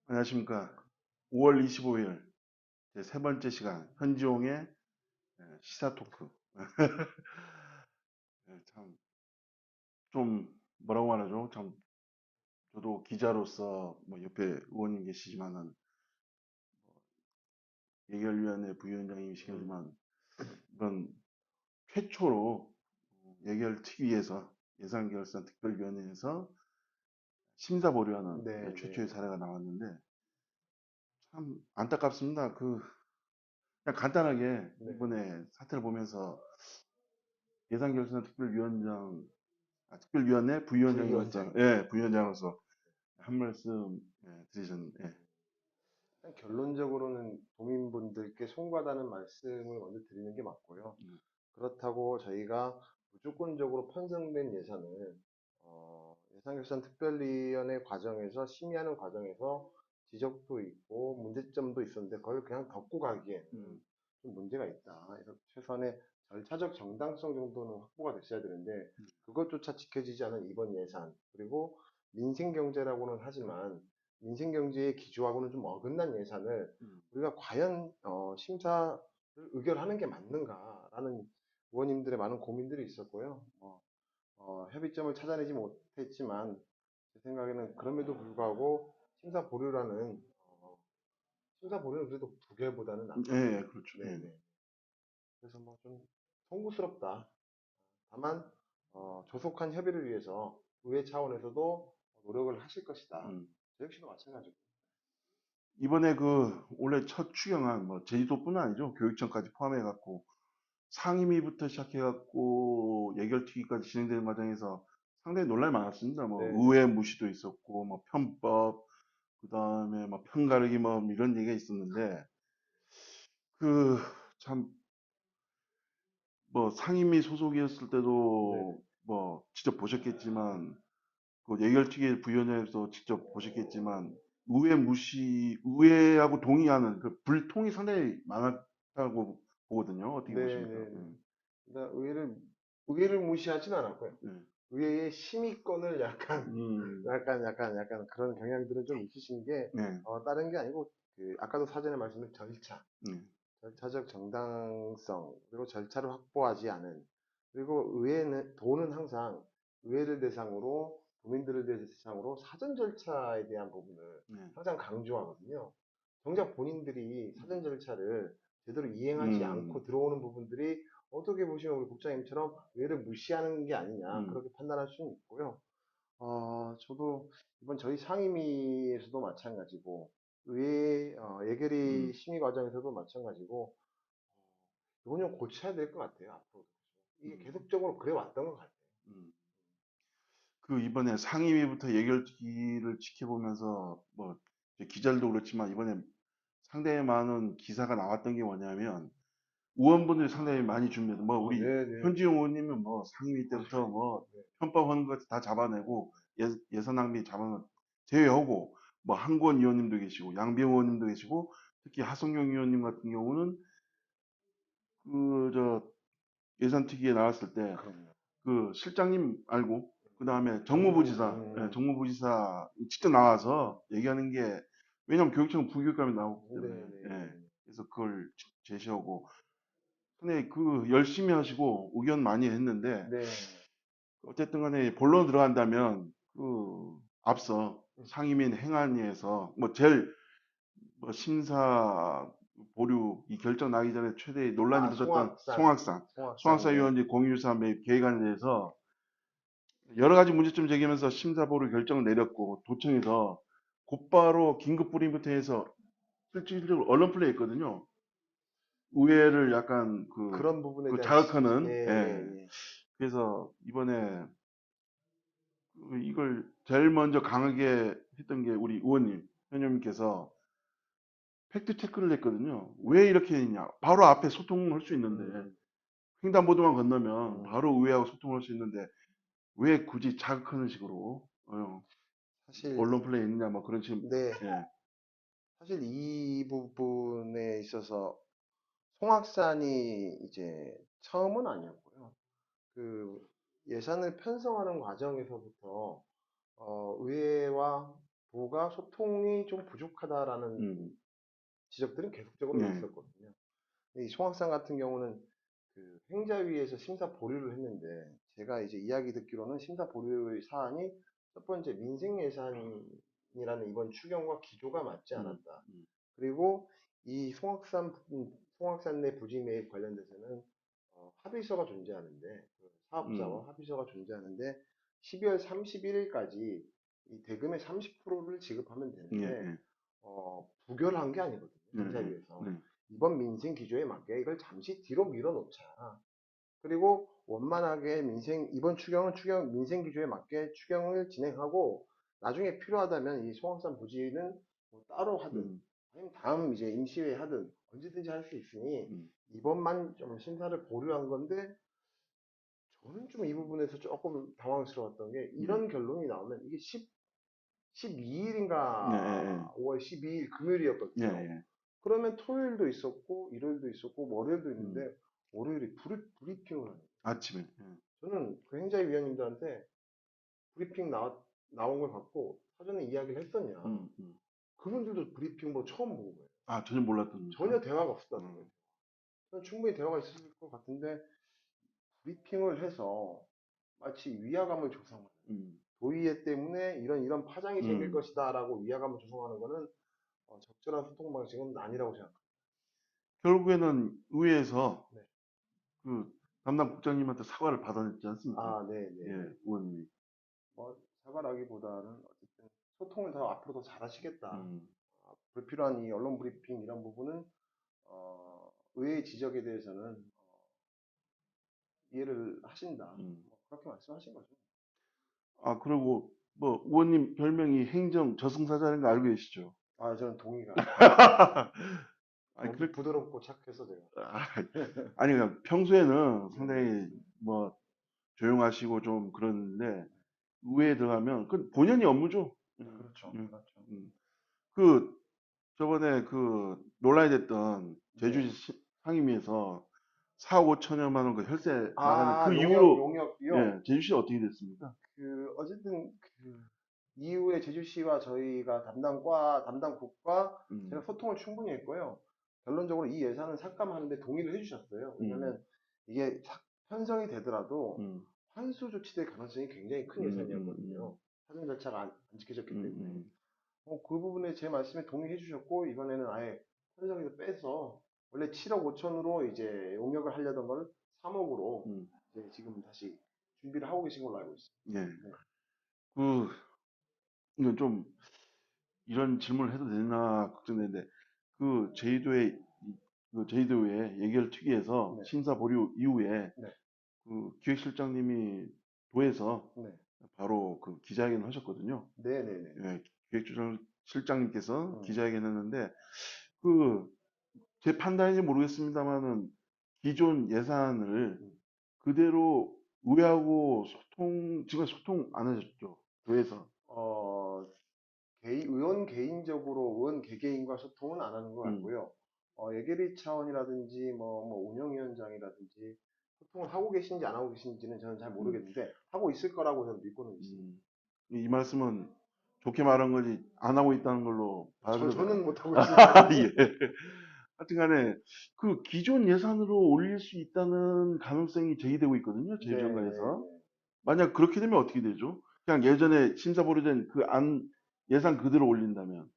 안녕하십니까. 5월 25일 제 세 번째 시간 현지용의 시사 토크. 참 좀 뭐라고 말하죠? 참 저도 기자로서 뭐 옆에 의원님 계시지만은 예결위원회 부위원장이시지만 이번 최초로 예결특위에서 예산결산 특별위원회에서 심사 보류하는 네, 최초의 네, 사례가 나왔는데 참 안타깝습니다. 그냥 간단하게 네. 이번에 사태를 보면서 예산결산 특별위원회 부위원장으로서, 부위원장. 예, 부위원장으로서 한 말씀 드리셨는데, 예. 일단 결론적으로는 도민분들께 송구하다는 말씀을 먼저 드리는 게 맞고요. 음, 그렇다고 저희가 무조건적으로 편성된 예산을 예산결산특별위원회 과정에서 심의하는 과정에서 지적도 있고 문제점도 있었는데 그걸 그냥 덮고 가기에는 음, 좀 문제가 있다. 그래서 최소한의 절차적 정당성 정도는 확보가 됐어야 되는데 그것조차 지켜지지 않은 이번 예산 그리고 민생경제라고는 하지만 민생경제의 기조하고는 좀 어긋난 예산을 음, 우리가 과연 심사를 의결하는 게 맞는가라는 의원님들의 많은 고민들이 있었고요. 협의점을 찾아내지 못했지만 제 생각에는 그럼에도 불구하고 심사 보류라는 심사 보류는 그래도 부결보다는 예, 낫거든요. 예, 그렇죠. 예. 네네. 그래서 뭐 좀 송구스럽다. 다만 조속한 협의를 위해서 의회 차원에서도 노력을 하실 것이다. 음. 저 역시도 마찬가지고. 이번에 원래 첫 추경안, 뭐, 제주도뿐 아니죠. 교육청까지 포함해갖고, 상임위부터 시작해갖고, 예결특위까지 진행되는 과정에서 상당히 논란이 많았습니다. 뭐, 네네. 의회 무시도 있었고, 뭐, 편법, 그 다음에 뭐, 편가르기 뭐, 이런 얘기가 있었는데, 그, 참, 뭐 상임위 소속이었을 네네. 때도 뭐 직접 보셨겠지만 그 예결특위 부위원회에서 직접 보셨겠지만 의회하고 동의하는 그 불통이 상당히 많았다고 보거든요. 어떻게 보십니까? 네네네. 그러니까 의회를 무시하진 않았고요. 예. 의회의 심의권을 약간 음, 약간 그런 경향들은 좀 있으신 게 네, 다른 게 아니고 그 아까도 사전에 말씀드린 네, 절차적 정당성 그리고 절차를 확보하지 않은 그리고 의회는 돈은 항상 의회를 대상으로 국민들을 대상으로 사전 절차에 대한 부분을 네, 항상 강조하거든요. 정작 본인들이 사전 절차를 제대로 이행하지 음, 않고 들어오는 부분들이 어떻게 보시면 우리 국장님처럼 의회를 무시하는 게 아니냐 음, 그렇게 판단할 수는 있고요. 저도 이번 저희 상임위에서도 마찬가지고 의회 예결위 음, 심의 과정에서도 마찬가지고 이건 좀 고쳐야 될 것 같아요 앞으로 이게 음, 계속적으로 그래 왔던 것 같아요. 음. 그 이번에 상임위부터 예결특위를 지켜보면서 뭐 이제 기자들도 그렇지만 이번에 상당히 많은 기사가 나왔던 게 뭐냐면 의원분들이 상당히 많이 줍니다. 뭐 우리 네네. 현지용 의원님은 뭐 상임위 때부터 뭐 네. 편법하는 것 다 잡아내고 예산 낭비 잡아 제외하고 뭐 한권 의원님도 계시고 양비영 의원님도 계시고 특히 하성룡 의원님 같은 경우는 그 저 예산특위에 나왔을 때 그럼요. 그 실장님 알고 그 다음에 정무 정무부지사 직접 나와서 얘기하는 게 왜냐면 교육청은 부교육감이 나오기 때문에 예. 네네네. 그래서 그걸 제시하고 근데 열심히 하시고 의견 많이 했는데 네. 어쨌든 간에 본론 들어간다면 앞서 상임위는 행안위에서 뭐 제일 뭐 심사 보류 이 결정 나기 전에 최대 논란이 붙었던 송악산 송악산 네. 의원직 공유유사 매입 계획안에 대해서 여러 가지 문제점 제기하면서 심사 보류 결정을 내렸고 도청에서 곧바로 긴급 불임부터 해서 실질적으로 언론 플레이 했거든요. 의회를 약간 그런 부분에 대한 자극하는 예. 예예예. 그래서 이번에 이걸 제일 먼저 강하게 했던 게 우리 의원님, 현님께서 팩트 체크를 했거든요. 네. 왜 이렇게 했냐? 바로 앞에 소통을 할 수 있는데 음, 횡단보도만 건너면 음. 바로 의회하고 소통할 수 있는데 왜 굳이 자극하는 식으로 사실 언론 플레이 했냐 뭐 그런 식으로 네. 예, 사실 이 부분에 있어서 송악산이 이제 처음은 아니었고요. 그 예산을 편성하는 과정에서부터 의회와 부가 소통이 좀 부족하다라는 음, 지적들은 계속적으로 네, 있었거든요. 근데 이 송악산 같은 경우는 그 행자위에서 심사 보류를 했는데 제가 이제 이야기 듣기로는 심사 보류 사안이 첫 번째 민생 예산이라는 이번 추경과 기조가 맞지 음, 않았다. 음, 그리고 이 송악산 내 부지 매입 관련돼서는 합의서가 존재하는데 그 사업자와 음, 합의서가 존재하는데 12월 31일까지 이 대금의 30%를 지급하면 예, 되는데 예, 부결한 게 아니거든요. 예, 예, 행자위에서 네, 이번 민생 기조에 맞게 이걸 잠시 뒤로 밀어놓자. 그리고 원만하게 이번 민생 기조에 맞게 추경을 진행하고 나중에 필요하다면 이 송악산 부지는 뭐 따로 하든 음, 아니면 다음 이제 임시회에 하든 언제든지 할 수 있으니 음, 이번만 좀 심사를 보류한 건데 저는 좀 이 부분에서 조금 당황스러웠던 게 음, 이런 결론이 나오면 이게 12일인가 예, 예, 5월 12일 예, 금요일이었거든요. 예, 그러면 토요일도 있었고 일요일도 있었고 월요일도 음, 있는데 월요일에 브리핑을 하는 거예요. 아침에, 예, 저는 그 행자위원님들한테 브리핑 나온 걸 갖고 사전에 이야기를 했었냐. 음, 음. 그분들도 브리핑 뭐 처음 보고 거예요. 아, 전혀 몰랐답니까? 전혀 대화가 없었다는 거예요. 음, 저는 충분히 대화가 있었을 것 같은데 브리핑을 해서 마치 위화감을 조성하는 음, 도의회 때문에 이런 파장이 생길 음. 것이다라고 위화감을 조성하는 거는 적절한 소통 방식은 아니라고 생각합니다. 결국에는 의회에서 네. 그 담당 국장님한테 사과를 받아냈지 않습니까? 아, 네, 네, 예, 네. 의원님이. 뭐 사과라기보다는 어쨌든 소통을 더 앞으로 더 잘하시겠다. 음, 불필요한 이 언론 브리핑 이런 부분은 의회 지적에 대해서는 이해를 하신다. 음. 뭐 그렇게 말씀하신 거죠. 아, 그리고 뭐 의원님 별명이 행정 저승사자인 거 알고 계시죠? 저는 동의가. 아니, 너무 부드럽고 착해서 제가. 아, 아니, 그냥 평소에는 네네. 상당히 뭐 조용하시고 좀 그러는데 의회에 들어가면 그 본연이 업무죠. 그렇죠. 음, 그렇죠. 음. 그 저번에 그 논란이 됐던 네. 제주시 상임위에서 4억 5천여만 원 그 혈세 나가는 아, 그 용역, 이후로 용역이요? 예, 제주시 어떻게 됐습니까? 어쨌든 이후에 제주시와 저희가 담당국과 제가 음, 소통을 충분히 했고요. 결론적으로 이 예산을 삭감하는데 동의를 해주셨어요. 음, 왜냐면 이게 편성이 되더라도 음, 환수 조치될 가능성이 굉장히 큰 음, 예산이었거든요. 사전 절차가 안 지켜졌기 때문에. 음, 그 부분에 제 말씀에 동의해 주셨고, 이번에는 아예 편성에서 빼서, 원래 7억 5천으로 이제 용역을 하려던 거를 3억으로 음, 이제 지금 다시 준비를 하고 계신 걸로 알고 있습니다. 예. 네. 그 이건 좀 이런 질문을 해도 되나 걱정되는데 그 제주도의 그 제주도의 예결 특위에서 네. 심사 보류 이후에 네. 그 기획실장님이 도에서 네. 바로 그 기자회견을 하셨거든요. 네네네. 예, 기획실장님께서 음. 기자회견했는데 그 제 판단인지 모르겠습니다만은 기존 예산을 음. 그대로 의회하고 지금 소통 안 하셨죠? 도에서. 어, 의원 개개인과 소통은 안 하는 것 음, 같고요. 예결위 차원이라든지 뭐 운영위원장이라든지 소통을 하고 계신지 안 하고 계신지는 저는 잘 음, 모르겠는데 하고 있을 거라고 저는 믿고는 있습니다. 음. 이 말씀은 좋게 말한 거지 안 하고 있다는 걸로 받아들여도 될까요? 저는 못하고 있습니다. 예. 하여튼간에 그 기존 예산으로 올릴 수 있다는 가능성이 제기되고 있거든요. 제주정가에서. 네네네. 만약 그렇게 되면 어떻게 되죠? 그냥 예전에 심사 보류된 그 예산 그대로 올린다면.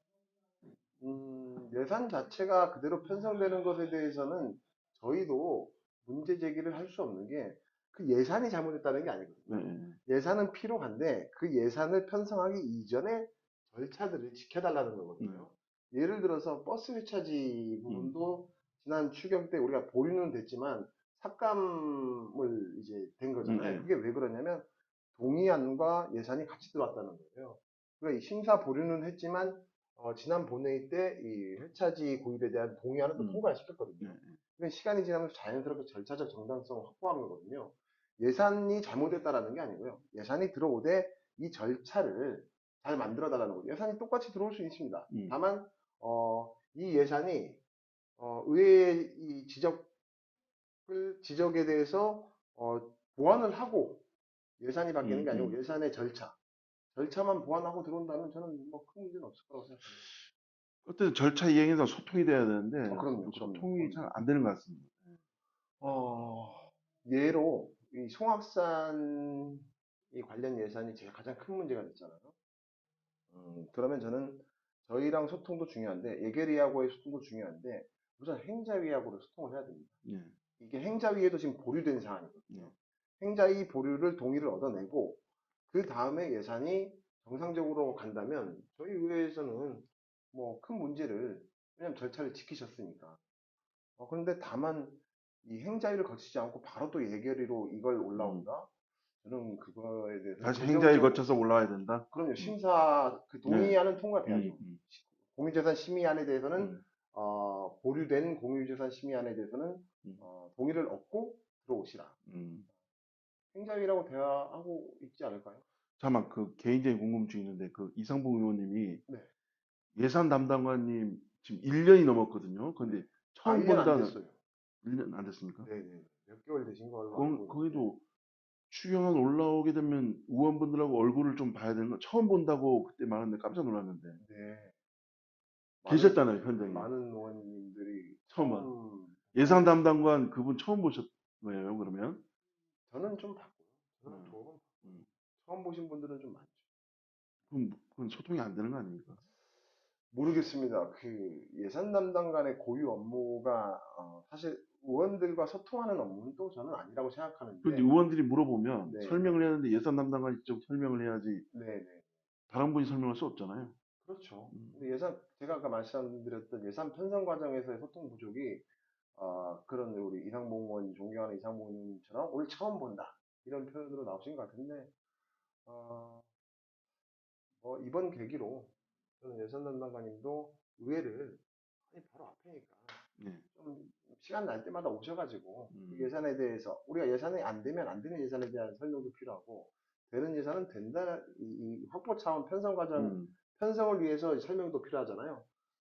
예산 자체가 그대로 편성되는 것에 대해서는 저희도 문제 제기를 할 수 없는 게 그 예산이 잘못됐다는 게 네, 아니거든요. 예산은 필요한데 그 예산을 편성하기 이전에 절차들을 지켜달라는 네, 거거든요. 예를 들어서 버스 회차지 음, 부분도 지난 추경 때 우리가 보류는 됐지만 삭감을 이제 된 거잖아요. 네, 그게 왜 그러냐면 동의안과 예산이 같이 들어왔다는 거예요. 그러니까 이 심사 보류는 했지만 지난 본회의 때 이 회차지 구입에 대한 동의안을 또 통과를 네, 시켰거든요. 그러니까 시간이 지나면서 자연스럽게 절차적 정당성을 확보한 거거든요. 예산이 잘못됐다라는 게 아니고요. 예산이 들어오되 이 절차를 잘 만들어 달라는 거죠. 예산이 똑같이 들어올 수 있습니다. 음, 다만 이 예산이 의회의 이 지적에 대해서 보완을 하고 예산이 바뀌는 게 아니고 음, 예산의 절차 절차만 보완하고 들어온다면 저는 뭐 큰 문제는 없을 거라고 생각합니다. 어쨌든 절차 이행에서 소통이 돼야 되는데 그럼요, 그럼요, 소통이 그럼요. 잘 안 되는 것 같습니다. 예로 이 송악산 이 관련 예산이 제가 가장 큰 문제가 됐잖아요. 그러면 저는 저희랑 소통도 중요한데 예결위하고의 소통도 중요한데 우선 행자위하고도 소통을 해야 됩니다. 예, 이게 행자위에도 지금 보류된 예, 사안이거든요. 행자위 보류를 동의를 얻어내고 그 다음에 예산이 정상적으로 간다면 저희 의회에서는 뭐 큰 문제를 왜냐하면 절차를 지키셨으니까. 그런데 다만 이 행자위를 거치지 않고 바로 또 예결위로 이걸 음. 올라온다? 저는 그거에 대해서 다시 행자위 긍정적으로 거쳐서 올라와야 된다. 그럼요. 음, 심사 그 네, 동의안은 통과돼야죠. 음, 공유재산 심의안에 대해서는 음, 보류된 공유재산 심의안에 대해서는 음, 동의를 얻고 들어오시라. 음. 행자위라고 대화하고 있지 않을까요? 잠깐만, 그 개인적인 궁금증이 있는데 그 이상봉 의원님이 네. 예산 담당관님 지금 1년이 넘었거든요. 네. 근데 아, 처음 1년 안 본다는 됐어요. 1년 안 됐습니까? 네네. 몇 개월 되신 걸로 알고 있는데. 거기도 추경안 올라오게 되면 의원분들하고 얼굴을 좀 봐야 되는 거 처음 본다고 그때 말했는데 깜짝 놀랐는데 네. 계셨잖아요, 현장에. 많은 의원님들이 처음 봐. 처음 예산 보고, 담당관 그분 처음 보셨 거예요, 그러면? 저는 좀 봤고요. 저는 음, 두 번, 음. 처음 보신 분들은 좀 많죠. 그건 소통이 안 되는 거 아닙니까? 모르겠습니다. 그 예산 담당 간의 고유 업무가 사실 의원들과 소통하는 업무는 또 저는 아니라고 그런데 생각하는데, 의원들이 물어보면 네네. 설명을 해야 하는데 예산 담당관이 직접 설명을 해야지 네네. 다른 분이 설명할 수 없잖아요. 그렇죠. 음, 근데 제가 아까 말씀드렸던 예산 편성 과정에서의 소통 부족이, 그런 우리 이상봉 의원, 존경하는 이상봉 의원님처럼 오늘 처음 본다. 이런 표현으로 나오신 것 같은데, 어, 이번 계기로 저는 예산 담당관님도 의회를 아니, 바로 앞이니까 네. 좀 시간 날 때마다 오셔가지고 이 음, 예산에 대해서 우리가 예산이 안 되면 안 되는 예산에 대한 설명도 필요하고 되는 예산은 된다 이 확보 차원 편성 과정 음, 편성을 위해서 설명도 필요하잖아요.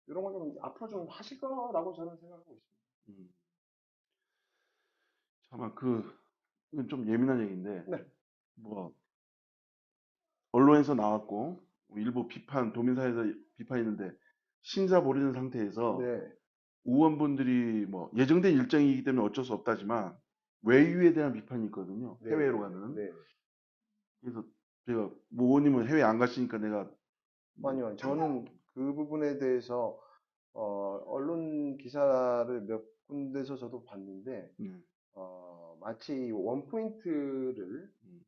이런 걸 좀 앞으로 좀 하실 거라고 저는 생각하고 있습니다. 음. 잠깐 이건 좀 예민한 얘기인데 네, 뭐 언론에서 나왔고 일부 도민사회에서 비판이 있는데 심사 보류된 상태에서 네, 의원분들이 뭐 예정된 일정이기 때문에 어쩔 수 없다지만 외유에 대한 비판이 있거든요. 네, 네, 해외로 가는. 네. 그래서 제가 뭐 의원님은 해외 안 가시니까 내가 뭐 아니요, 저는 그 부분에 대해서 언론 기사를 몇 군데서 저도 봤는데 음, 마치 이 원포인트를 음,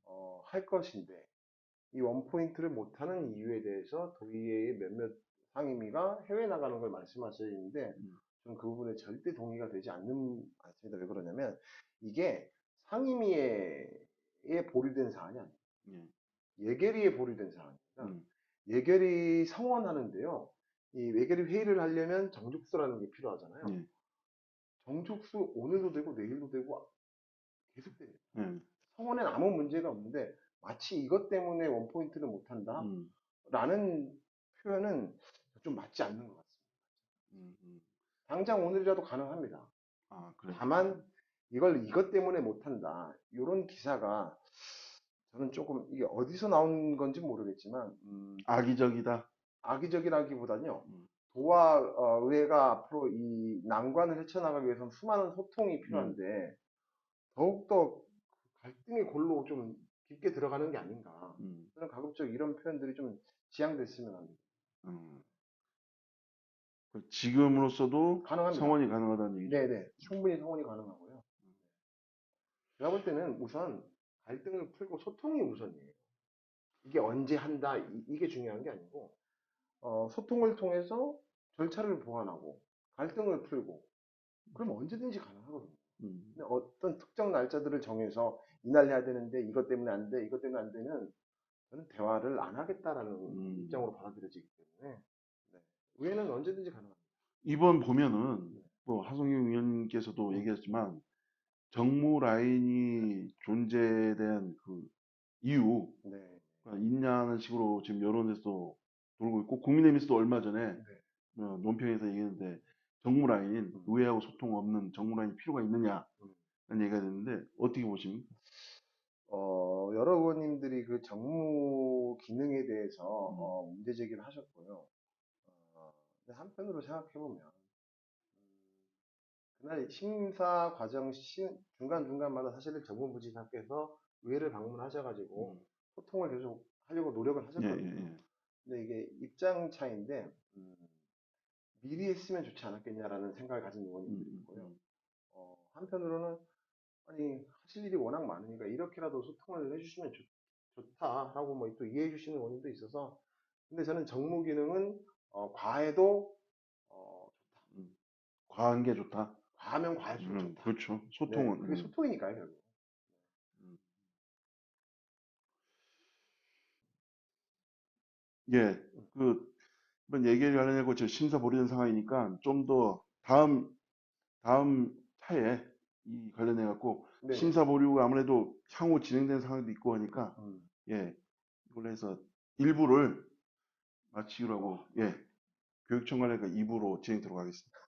할 것인데 이 원포인트를 못하는 이유에 대해서 도의회의 몇몇 상임위가 해외 나가는 걸 말씀하시는데 음, 저는 그 부분에 절대 동의가 되지 않습니다. 왜 그러냐면 이게 상임위에 보류된 사안이 아니에요. 예, 예결위에 보류된 사안입니다. 음, 예결위 성원하는데요. 이 예결위 회의를 하려면 정족수라는 게 필요하잖아요. 예, 정족수 오늘도 되고 내일도 되고 계속 돼요. 예, 성원엔 아무 문제가 없는데 마치 이것 때문에 원포인트를 못한다? 음, 라는 표현은 좀 맞지 않는 것 같습니다. 음, 음. 당장 오늘이라도 가능합니다. 아, 그래. 다만 이걸 이것 때문에 못한다. 이런 기사가 저는 조금 이게 어디서 나온 건지 모르겠지만 악의적이다. 악의적이라기보다는요. 음, 도와 의회가 앞으로 이 난관을 헤쳐나가기 위해서는 수많은 소통이 음, 필요한데 더욱더 갈등의 골로 좀 깊게 들어가는 게 아닌가. 음, 저는 가급적 이런 표현들이 좀 지양됐으면 합니다. 음. 지금으로서도 가능합니다. 성원이 가능하다는 얘기죠. 네네. 충분히 성원이 가능하고요. 제가 볼 때는 우선 갈등을 풀고 소통이 우선이에요. 이게 언제 한다, 이게 중요한 게 아니고, 소통을 통해서 절차를 보완하고, 갈등을 풀고, 그럼 언제든지 가능하거든요. 음, 근데 어떤 특정 날짜들을 정해서 이날 해야 되는데 이것 때문에 안 돼, 이것 때문에 안 되는 저는 대화를 안 하겠다라는 음. 입장으로 받아들여지기 때문에 네. 의회는 언제든지 가능합니다. 이번 보면은 네. 뭐 하성영 의원님께서도 음, 얘기했지만 정무 라인이 존재에 대한 그 이유 네. 있냐는 식으로 지금 여론에서 돌고 있고 국민의힘에서도 얼마 전에 네. 논평에서 얘기했는데 정무 라인 음, 의회하고 소통 없는 정무 라인이 필요가 있느냐라는 음. 얘기가 됐는데 어떻게 보십니까? 여러 의원님들이 그 정무 기능에 대해서 음, 문제 제기를 하셨고요. 근데 한편으로 생각해 보면 그날 심사 과정 중간중간마다 사실은 정무부지사께서 의회를 방문하셔가지고 음. 소통을 계속 하려고 노력을 예, 예, 하셨거든요. 예. 근데 이게 입장 차이인데 미리 했으면 좋지 않았겠냐라는 생각을 가진 음, 의원님들이 음, 있고요. 음. 한편으로는 아니 하실 일이 워낙 많으니까 이렇게라도 소통을 해주시면 좋다라고 뭐 또 이해해 주시는 의원님도 있어서 근데 저는 정무 기능은 과해도 좋다. 과한 게 좋다. 과하면 과할수록 좋다. 그렇죠. 네, 소통은. 그게 소통이니까요, 결국. 음. 예, 그, 이번 얘기를 하려고 저 심사 보려는 상황이니까 좀 더 다음 차에 이 관련해 갖고 네네. 심사 보류가 아무래도 향후 진행되는 상황도 있고 하니까 음. 예, 이걸로 해서 일부를 마치기로 하고 예, 교육청관회가 2부로 진행 들어가겠습니다.